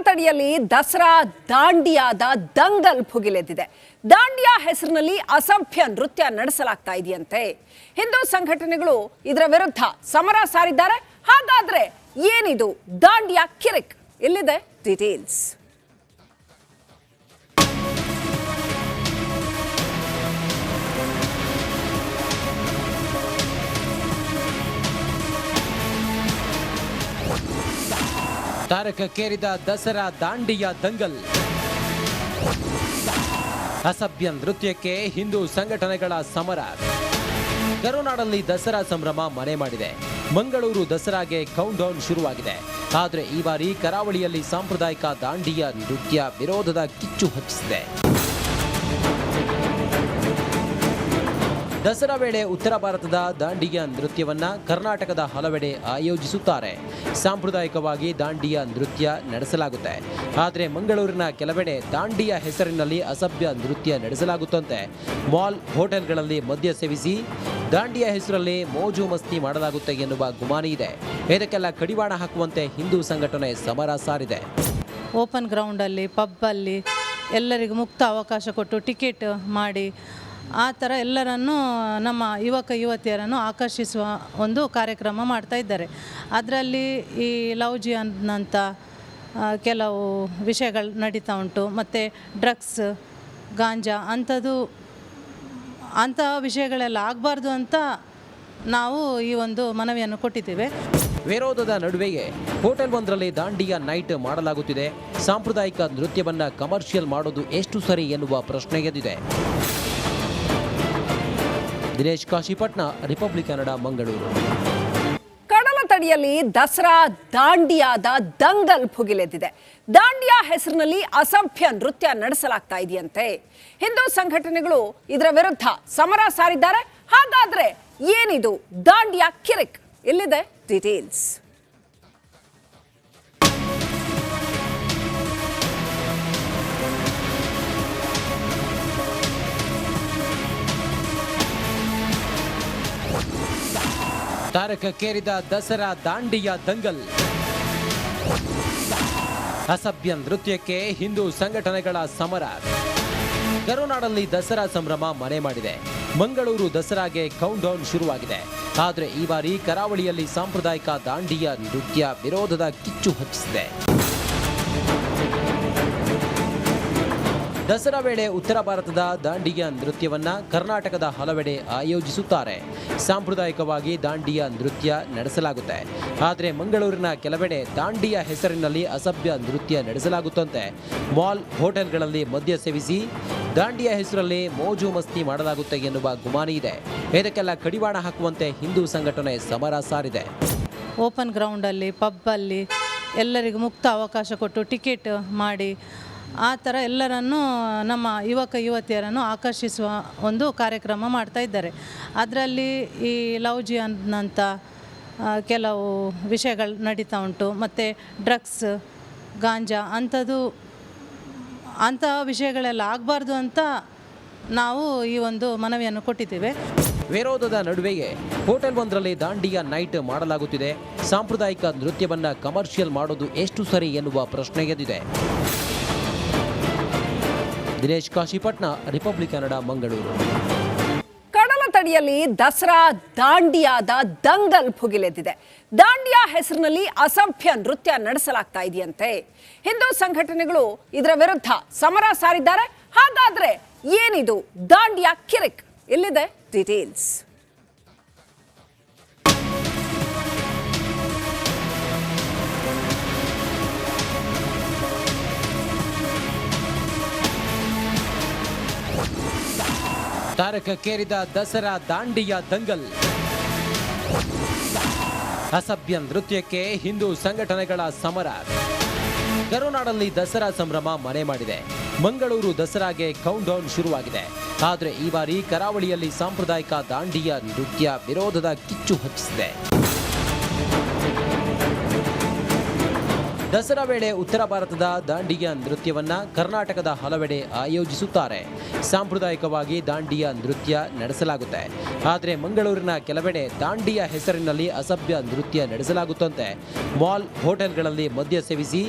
ತಡಿಯಲ್ಲಿ ದಸರಾ ದಾಂಡಿಯಾದ ದಂಗಲ್ ಭುಗಿಲೆದ್ದಿದೆ. ದಾಂಡಿಯಾ ಹೆಸರಿನಲ್ಲಿ ಅಸಭ್ಯ ನೃತ್ಯ ನಡೆಸಲಾಗ್ತಾ ಇದೆಯಂತೆ. ಹಿಂದೂ ಸಂಘಟನೆಗಳು ಇದರ ವಿರುದ್ಧ ಸಮರ ಸಾರಿದ್ದಾರೆ. ಹಾಗಾದ್ರೆ ಏನಿದು ದಾಂಡಿಯಾ ಕಿರಿಕ್? ಇಲ್ಲಿದೆ ಡೀಟೇಲ್ಸ್. ತಾರಕಕ್ಕೇರಿದ ದಸರಾ ದಾಂಡಿಯಾ ದಂಗಲ್. ಅಸಭ್ಯ ನೃತ್ಯಕ್ಕೆ ಹಿಂದೂ ಸಂಘಟನೆಗಳ ಸಮರ. ಕರುನಾಡಲ್ಲಿ ದಸರಾ ಸಂಭ್ರಮ ಮನೆ ಮಾಡಿದೆ. ಮಂಗಳೂರು ದಸರಾಗೆ ಕೌಂಟ್ ಡೌನ್ ಶುರುವಾಗಿದೆ. ಆದರೆ ಈ ಬಾರಿ ಕರಾವಳಿಯಲ್ಲಿ ಸಾಂಪ್ರದಾಯಿಕ ದಾಂಡಿಯಾ ನೃತ್ಯ ವಿರೋಧದ ಕಿಚ್ಚು ಹಚ್ಚಿಸಿದೆ. ದಸರಾ ವೇಳೆ ಉತ್ತರ ಭಾರತದ ದಾಂಡಿಯಾ ನೃತ್ಯವನ್ನ ಕರ್ನಾಟಕದ ಹಲವೆಡೆ ಆಯೋಜಿಸುತ್ತಾರೆ. ಸಾಂಪ್ರದಾಯಿಕವಾಗಿ ದಾಂಡಿಯಾ ನೃತ್ಯ ನಡೆಸಲಾಗುತ್ತೆ. ಆದರೆ ಮಂಗಳೂರಿನ ಕೆಲವೆಡೆ ದಾಂಡಿಯಾ ಹೆಸರಿನಲ್ಲಿ ಅಸಭ್ಯ ನೃತ್ಯ ನಡೆಸಲಾಗುತ್ತಂತೆ. ಮಾಲ್, ಹೋಟೆಲ್ಗಳಲ್ಲಿ ಮದ್ಯ ಸೇವಿಸಿ ದಾಂಡಿಯಾ ಹೆಸರಲ್ಲಿ ಮೋಜು ಮಸ್ತಿ ಮಾಡಲಾಗುತ್ತೆ ಎನ್ನುವ ಗುಮಾನಿ ಇದೆ. ಇದಕ್ಕೆಲ್ಲ ಕಡಿವಾಣ ಹಾಕುವಂತೆ ಹಿಂದೂ ಸಂಘಟನೆ ಸಮರ ಸಾರಿದೆ. ಓಪನ್ ಗ್ರೌಂಡಲ್ಲಿ, ಪಬ್ಬಲ್ಲಿ ಎಲ್ಲರಿಗೂ ಮುಕ್ತ ಅವಕಾಶ ಕೊಟ್ಟು ಟಿಕೆಟ್ ಮಾಡಿ ಆ ಥರ ಎಲ್ಲರನ್ನೂ ನಮ್ಮ ಯುವಕ ಯುವತಿಯರನ್ನು ಆಕರ್ಷಿಸುವ ಒಂದು ಕಾರ್ಯಕ್ರಮ ಮಾಡ್ತಾ ಇದ್ದಾರೆ. ಅದರಲ್ಲಿ ಈ ಲವ್ ಜಿಹಾದ್ ಕೆಲವು ವಿಷಯಗಳು ನಡೀತಾ ಉಂಟು. ಮತ್ತು ಡ್ರಗ್ಸ್, ಗಾಂಜಾ ಅಂಥ ವಿಷಯಗಳೆಲ್ಲ ಆಗಬಾರ್ದು ಅಂತ ನಾವು ಈ ಒಂದು ಮನವಿಯನ್ನು ಕೊಟ್ಟಿದ್ದೇವೆ. ವಿರೋಧದ ನಡುವೆಯೇ ಹೋಟೆಲ್ ಒಂದರಲ್ಲಿ ದಾಂಡಿಯಾ ನೈಟ್ ಮಾಡಲಾಗುತ್ತಿದೆ. ಸಾಂಪ್ರದಾಯಿಕ ನೃತ್ಯವನ್ನ ಕಮರ್ಷಿಯಲ್ ಮಾಡೋದು ಎಷ್ಟು ಸರಿ ಎನ್ನುವ ಪ್ರಶ್ನೆ ಎದ್ದಿದೆ. ದಿನೇಶ್ ಕಾಶಿಪಟ್ನ, ರಿಪಬ್ಲಿಕ್ ಕನ್ನಡ, ಮಂಗಳೂರು. ಕಡಲ ತಡಿಯಲ್ಲಿ ದಸರಾ ದಾಂಡಿಯಾದ ದಂಗಲ್ ಭುಗಿಲೆದ್ದಿದೆ. ದಾಂಡಿಯಾ ಹೆಸರಿನಲ್ಲಿ ಅಸಭ್ಯ ನೃತ್ಯ ನಡೆಸಲಾಗ್ತಾ ಇದೆಯಂತೆ. ಹಿಂದೂ ಸಂಘಟನೆಗಳು ಇದರ ವಿರುದ್ಧ ಸಮರ ಸಾರಿದ್ದಾರೆ. ಹಾಗಾದ್ರೆ ಏನಿದು ದಾಂಡಿಯಾ ಕಿರಿಕ್? ಇಲ್ಲಿದೆ ಡೀಟೇಲ್ಸ್. ತಾರಕಕ್ಕೇರಿದ ದಸರಾ ದಾಂಡಿಯಾ ದಂಗಲ್. ಅಸಭ್ಯ ನೃತ್ಯಕ್ಕೆ ಹಿಂದೂ ಸಂಘಟನೆಗಳ ಸಮರ. ಕರುನಾಡಲ್ಲಿ ದಸರಾ ಸಂಭ್ರಮ ಮನೆ ಮಾಡಿದೆ. ಮಂಗಳೂರು ದಸರಾಗೆ ಕೌಂಟ್ ಡೌನ್ ಶುರುವಾಗಿದೆ. ಆದರೆ ಈ ಬಾರಿ ಕರಾವಳಿಯಲ್ಲಿ ಸಾಂಪ್ರದಾಯಿಕ ದಾಂಡಿಯಾ ನೃತ್ಯ ವಿರೋಧದ ಕಿಚ್ಚು ಹಚ್ಚಿಸಿದೆ. ದಸರಾ ವೇಳೆ ಉತ್ತರ ಭಾರತದ ದಾಂಡಿಯಾ ನೃತ್ಯವನ್ನ ಕರ್ನಾಟಕದ ಹಲವೆಡೆ ಆಯೋಜಿಸುತ್ತಾರೆ. ಸಾಂಪ್ರದಾಯಿಕವಾಗಿ ದಾಂಡಿಯಾ ನೃತ್ಯ ನಡೆಸಲಾಗುತ್ತೆ. ಆದರೆ ಮಂಗಳೂರಿನ ಕೆಲವೆಡೆ ದಾಂಡಿಯಾ ಹೆಸರಿನಲ್ಲಿ ಅಸಭ್ಯ ನೃತ್ಯ ನಡೆಸಲಾಗುತ್ತಂತೆ. ಮಾಲ್, ಹೋಟೆಲ್ಗಳಲ್ಲಿ ಮದ್ಯ ಸೇವಿಸಿ ದಾಂಡಿಯಾ ಹೆಸರಲ್ಲಿ ಮೋಜು ಮಸ್ತಿ ಮಾಡಲಾಗುತ್ತೆ ಎನ್ನುವ ಗುಮಾನಿ ಇದೆ. ಇದಕ್ಕೆಲ್ಲ ಕಡಿವಾಣ ಹಾಕುವಂತೆ ಹಿಂದೂ ಸಂಘಟನೆ ಸಮರ ಸಾರಿದೆ. ಓಪನ್ ಗ್ರೌಂಡಲ್ಲಿ, ಪಬ್ಬಲ್ಲಿ ಎಲ್ಲರಿಗೂ ಮುಕ್ತ ಅವಕಾಶ ಕೊಟ್ಟು ಟಿಕೆಟ್ ಮಾಡಿ ಆ ಥರ ಎಲ್ಲರನ್ನೂ ನಮ್ಮ ಯುವಕ ಯುವತಿಯರನ್ನು ಆಕರ್ಷಿಸುವ ಒಂದು ಕಾರ್ಯಕ್ರಮ ಮಾಡ್ತಾ ಇದ್ದಾರೆ. ಅದರಲ್ಲಿ ಈ ಲವ್ ಜಿಹಾದ್ ಕೆಲವು ವಿಷಯಗಳು ನಡೀತಾ ಉಂಟು. ಮತ್ತು ಡ್ರಗ್ಸ್, ಗಾಂಜಾ ಅಂಥ ವಿಷಯಗಳೆಲ್ಲ ಆಗಬಾರ್ದು ಅಂತ ನಾವು ಈ ಒಂದು ಮನವಿಯನ್ನು ಕೊಟ್ಟಿದ್ದೇವೆ. ವಿರೋಧದ ನಡುವೆಯೇ ಹೋಟೆಲ್ ಒಂದರಲ್ಲಿ ದಾಂಡಿಯಾ ನೈಟ್ ಮಾಡಲಾಗುತ್ತಿದೆ. ಸಾಂಪ್ರದಾಯಿಕ ನೃತ್ಯವನ್ನ ಕಮರ್ಷಿಯಲ್ ಮಾಡೋದು ಎಷ್ಟು ಸರಿ ಎನ್ನುವ ಪ್ರಶ್ನೆ ಎದ್ದಿದೆ. ದಿನೇಶ್ ಕಾಶಿಪಟ್ನ, ರಿಪಬ್ಲಿಕ್ ಕನ್ನಡ, ಮಂಗಳೂರು. ಕಡಲ ತಡಿಯಲ್ಲಿ ದಸರಾ ದಾಂಡಿಯಾದ ದಂಗಲ್ ಭುಗಿಲೆದ್ದಿದೆ. ದಾಂಡಿಯಾ ಹೆಸರಿನಲ್ಲಿ ಅಸಭ್ಯ ನೃತ್ಯ ನಡೆಸಲಾಗ್ತಾ ಇದೆಯಂತೆ. ಹಿಂದೂ ಸಂಘಟನೆಗಳು ಇದರ ವಿರುದ್ಧ ಸಮರ ಸಾರಿದ್ದಾರೆ. ಹಾಗಾದ್ರೆ ಏನಿದು ದಾಂಡಿಯಾ ಕಿರಿಕ್? ಇಲ್ಲಿದೆ ಡೀಟೇಲ್ಸ್. ತಾರಕಕ್ಕೇರಿದ ದಸರಾ ದಾಂಡಿಯಾ ದಂಗಲ್. ಅಸಭ್ಯ ನೃತ್ಯಕ್ಕೆ ಹಿಂದೂ ಸಂಘಟನೆಗಳ ಸಮರ. ಕರುನಾಡಲ್ಲಿ ದಸರಾ ಸಂಭ್ರಮ ಮನೆ ಮಾಡಿದೆ. ಮಂಗಳೂರು ದಸರಾಗೆ ಕೌಂಟ್ ಡೌನ್ ಶುರುವಾಗಿದೆ. ಆದರೆ ಈ ಬಾರಿ ಕರಾವಳಿಯಲ್ಲಿ ಸಾಂಪ್ರದಾಯಿಕ ದಾಂಡಿಯಾ ನೃತ್ಯ ವಿರೋಧದ ಕಿಚ್ಚು ಹಚ್ಚಿಸಿದೆ. ದಸರಾ ವೇಳೆ ಉತ್ತರ ಭಾರತದ ದಾಂಡಿಯಾ ನೃತ್ಯವನ್ನ ಕರ್ನಾಟಕದ ಹಲವೆಡೆ ಆಯೋಜಿಸುತ್ತಾರೆ. ಸಾಂಪ್ರದಾಯಿಕವಾಗಿ ದಾಂಡಿಯಾ ನೃತ್ಯ ನಡೆಸಲಾಗುತ್ತೆ. ಆದರೆ ಮಂಗಳೂರಿನ ಕೆಲವೆಡೆ ದಾಂಡಿಯಾ ಹೆಸರಿನಲ್ಲಿ ಅಸಭ್ಯ ನೃತ್ಯ ನಡೆಸಲಾಗುತ್ತಂತೆ. ಮಾಲ್, ಹೋಟೆಲ್ಗಳಲ್ಲಿ ಮದ್ಯ ಸೇವಿಸಿ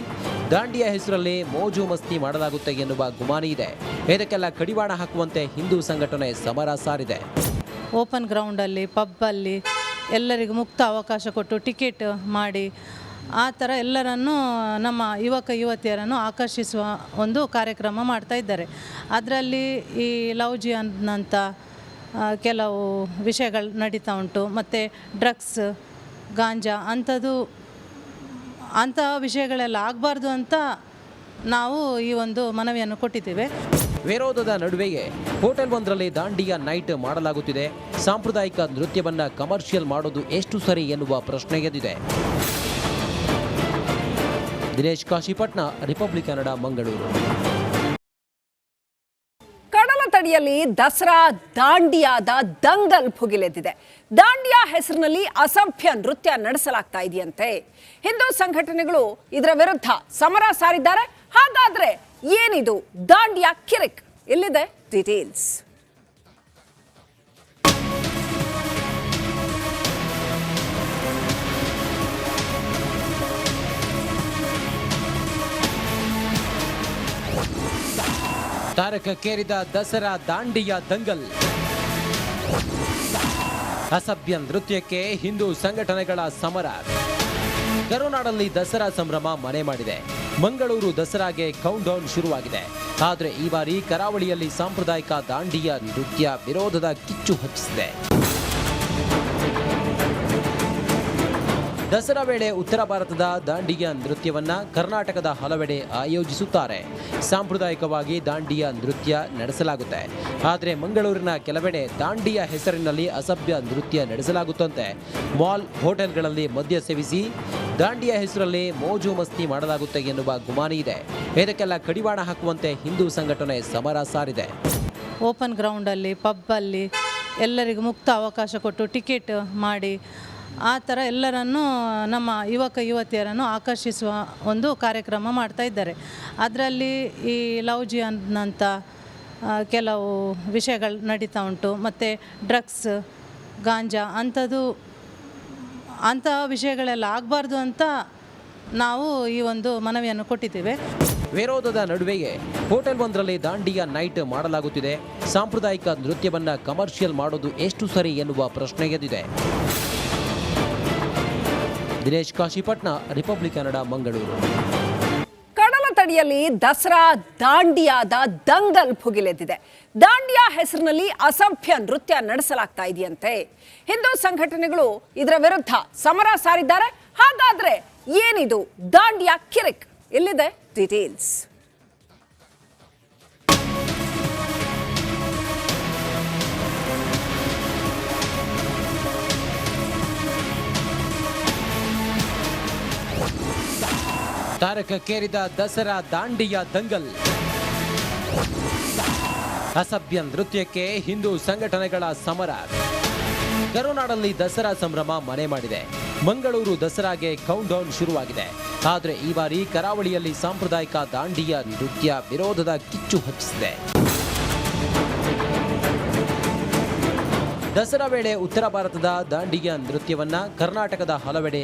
ದಾಂಡಿಯಾ ಹೆಸರಲ್ಲಿ ಮೋಜು ಮಸ್ತಿ ಮಾಡಲಾಗುತ್ತೆ ಎನ್ನುವ ಗುಮಾನಿ ಇದೆ. ಇದಕ್ಕೆಲ್ಲ ಕಡಿವಾಣ ಹಾಕುವಂತೆ ಹಿಂದೂ ಸಂಘಟನೆ ಸಮರ ಸಾರಿದೆ. ಓಪನ್ ಗ್ರೌಂಡಲ್ಲಿ, ಪಬ್ಬಲ್ಲಿ ಎಲ್ಲರಿಗೂ ಮುಕ್ತ ಅವಕಾಶ ಕೊಟ್ಟು ಟಿಕೆಟ್ ಮಾಡಿ ಆ ಥರ ಎಲ್ಲರನ್ನೂ ನಮ್ಮ ಯುವತಿಯರನ್ನು ಆಕರ್ಷಿಸುವ ಒಂದು ಕಾರ್ಯಕ್ರಮ ಮಾಡ್ತಾ ಇದ್ದಾರೆ. ಅದರಲ್ಲಿ ಈ ಲವ್ ಜಿಹಾದ್ ಕೆಲವು ವಿಷಯಗಳು ನಡೀತಾ ಉಂಟು. ಮತ್ತು ಡ್ರಗ್ಸ್, ಗಾಂಜಾ ಅಂಥ ವಿಷಯಗಳೆಲ್ಲ ಆಗಬಾರ್ದು ಅಂತ ನಾವು ಈ ಒಂದು ಮನವಿಯನ್ನು ಕೊಟ್ಟಿದ್ದೇವೆ. ವಿರೋಧದ ನಡುವೆಯೇ ಹೋಟೆಲ್ ಒಂದರಲ್ಲಿ ದಾಂಡಿಯಾ ನೈಟ್ ಮಾಡಲಾಗುತ್ತಿದೆ. ಸಾಂಪ್ರದಾಯಿಕ ನೃತ್ಯವನ್ನ ಕಮರ್ಷಿಯಲ್ ಮಾಡೋದು ಎಷ್ಟು ಸರಿ ಎನ್ನುವ ಪ್ರಶ್ನೆ ಎದ್ದಿದೆ. ದಿನೇಶ್ ಕಾಶಿಪಟ್ನ, ರಿಪಬ್ಲಿಕ್ ಕನ್ನಡ, ಮಂಗಳೂರು. ಕಡಲ ತಡಿಯಲ್ಲಿ ದಸರಾ ದಾಂಡಿಯಾದ ದಂಗಲ್ ಭುಗಿಲೆದ್ದಿದೆ. ದಾಂಡಿಯಾ ಹೆಸರಿನಲ್ಲಿ ಅಸಭ್ಯ ನೃತ್ಯ ನಡೆಸಲಾಗ್ತಾ ಇದೆಯಂತೆ. ಹಿಂದೂ ಸಂಘಟನೆಗಳು ಇದರ ವಿರುದ್ಧ ಸಮರ ಸಾರಿದ್ದಾರೆ. ಹಾಗಾದ್ರೆ ಏನಿದು ದಾಂಡಿಯಾ ಕಿರಿಕ್? ಎಲ್ಲಿದೆ ಡೀಟೇಲ್ಸ್? ತಾರಕಕ್ಕೇರಿದ ದಸರಾ ದಾಂಡಿಯಾ ದಂಗಲ್. ಅಸಭ್ಯ ನೃತ್ಯಕ್ಕೆ ಹಿಂದೂ ಸಂಘಟನೆಗಳ ಸಮರ. ಕರುನಾಡಲ್ಲಿ ದಸರಾ ಸಂಭ್ರಮ ಮನೆ ಮಾಡಿದೆ. ಮಂಗಳೂರು ದಸರಾಗೆ ಕೌಂಟ್ ಡೌನ್ ಶುರುವಾಗಿದೆ. ಆದರೆ ಈ ಬಾರಿ ಕರಾವಳಿಯಲ್ಲಿ ಸಾಂಪ್ರದಾಯಿಕ ದಾಂಡಿಯಾ ನೃತ್ಯ ವಿರೋಧದ ಕಿಚ್ಚು ಹಚ್ಚಿಸಿದೆ. ದಸರಾ ವೇಳೆ ಉತ್ತರ ಭಾರತದ ದಾಂಡಿಯಾ ನೃತ್ಯವನ್ನ ಕರ್ನಾಟಕದ ಹಲವೆಡೆ ಆಯೋಜಿಸುತ್ತಾರೆ. ಸಾಂಪ್ರದಾಯಿಕವಾಗಿ ದಾಂಡಿಯಾ ನೃತ್ಯ ನಡೆಸಲಾಗುತ್ತೆ. ಆದರೆ ಮಂಗಳೂರಿನ ಕೆಲವೆಡೆ ದಾಂಡಿಯಾ ಹೆಸರಿನಲ್ಲಿ ಅಸಭ್ಯ ನೃತ್ಯ ನಡೆಸಲಾಗುತ್ತಂತೆ. ಮಾಲ್, ಹೋಟೆಲ್ಗಳಲ್ಲಿ ಮದ್ಯ ಸೇವಿಸಿ ದಾಂಡಿಯಾ ಹೆಸರಲ್ಲಿ ಮೋಜು ಮಸ್ತಿ ಮಾಡಲಾಗುತ್ತೆ ಎನ್ನುವ ಗುಮಾನಿ ಇದೆ. ಇದಕ್ಕೆಲ್ಲ ಕಡಿವಾಣ ಹಾಕುವಂತೆ ಹಿಂದೂ ಸಂಘಟನೆ ಸಮರ ಸಾರಿದೆ. ಓಪನ್ ಗ್ರೌಂಡಲ್ಲಿ, ಪಬ್ಬಲ್ಲಿ ಎಲ್ಲರಿಗೂ ಮುಕ್ತ ಅವಕಾಶ ಕೊಟ್ಟು ಟಿಕೆಟ್ ಮಾಡಿ ಆ ಥರ ಎಲ್ಲರನ್ನೂ ನಮ್ಮ ಯುವತಿಯರನ್ನು ಆಕರ್ಷಿಸುವ ಒಂದು ಕಾರ್ಯಕ್ರಮ ಮಾಡ್ತಾ ಇದ್ದಾರೆ. ಅದರಲ್ಲಿ ಈ ಲವ್ ಜಿಹಾದ್ ಕೆಲವು ವಿಷಯಗಳು ನಡೀತಾ ಉಂಟು. ಮತ್ತು ಡ್ರಗ್ಸ್, ಗಾಂಜಾ ಅಂಥ ವಿಷಯಗಳೆಲ್ಲ ಆಗಬಾರ್ದು ಅಂತ ನಾವು ಈ ಒಂದು ಮನವಿಯನ್ನು ಕೊಟ್ಟಿದ್ದೇವೆ. ವಿರೋಧದ ನಡುವೆಯೇ ಹೋಟೆಲ್ ಒಂದರಲ್ಲಿ ದಾಂಡಿಯಾ ನೈಟ್ ಮಾಡಲಾಗುತ್ತಿದೆ. ಸಾಂಪ್ರದಾಯಿಕ ನೃತ್ಯವನ್ನ ಕಮರ್ಷಿಯಲ್ ಮಾಡೋದು ಎಷ್ಟು ಸರಿ ಎನ್ನುವ ಪ್ರಶ್ನೆ ಎದ್ದಿದೆ. ದಿನೇಶ್ ಕಾಶಿಪಟ್ನ, ರಿಪಬ್ಲಿಕ್ ಕನ್ನಡ, ಮಂಗಳೂರು. ಕಡಲ ತಡಿಯಲ್ಲಿ ದಸರಾ ದಾಂಡಿಯಾದ ದಂಗಲ್ ಭುಗಿಲೆದ್ದಿದೆ. ದಾಂಡಿಯಾ ಹೆಸರಿನಲ್ಲಿ ಅಸಭ್ಯ ನೃತ್ಯ ನಡೆಸಲಾಗ್ತಾ ಇದೆಯಂತೆ. ಹಿಂದೂ ಸಂಘಟನೆಗಳು ಇದರ ವಿರುದ್ಧ ಸಮರ ಸಾರಿದ್ದಾರೆ. ಹಾಗಾದ್ರೆ ಏನಿದು ದಾಂಡಿಯಾ ಕಿರಿಕ್? ಎಲ್ಲಿದೆ ಡೀಟೇಲ್ಸ್? ತಾರಕಕ್ಕೇರಿದ ದಸರಾ ದಾಂಡಿಯಾ ದಂಗಲ್. ಅಸಭ್ಯ ನೃತ್ಯಕ್ಕೆ ಹಿಂದೂ ಸಂಘಟನೆಗಳ ಸಮರ. ಕರುನಾಡಲ್ಲಿ ದಸರಾ ಸಂಭ್ರಮ ಮನೆ ಮಾಡಿದೆ. ಮಂಗಳೂರು ದಸರಾಗೆ ಕೌಂಟ್ ಡೌನ್ ಶುರುವಾಗಿದೆ. ಆದರೆ ಈ ಬಾರಿ ಕರಾವಳಿಯಲ್ಲಿ ಸಾಂಪ್ರದಾಯಿಕ ದಾಂಡಿಯಾ ನೃತ್ಯ ವಿರೋಧದ ಕಿಚ್ಚು ಹಚ್ಚಿಸಿದೆ. ದಸರಾ ವೇಳೆ ಉತ್ತರ ಭಾರತದ ದಾಂಡಿಯಾ ನೃತ್ಯವನ್ನ ಕರ್ನಾಟಕದ ಹಲವೆಡೆ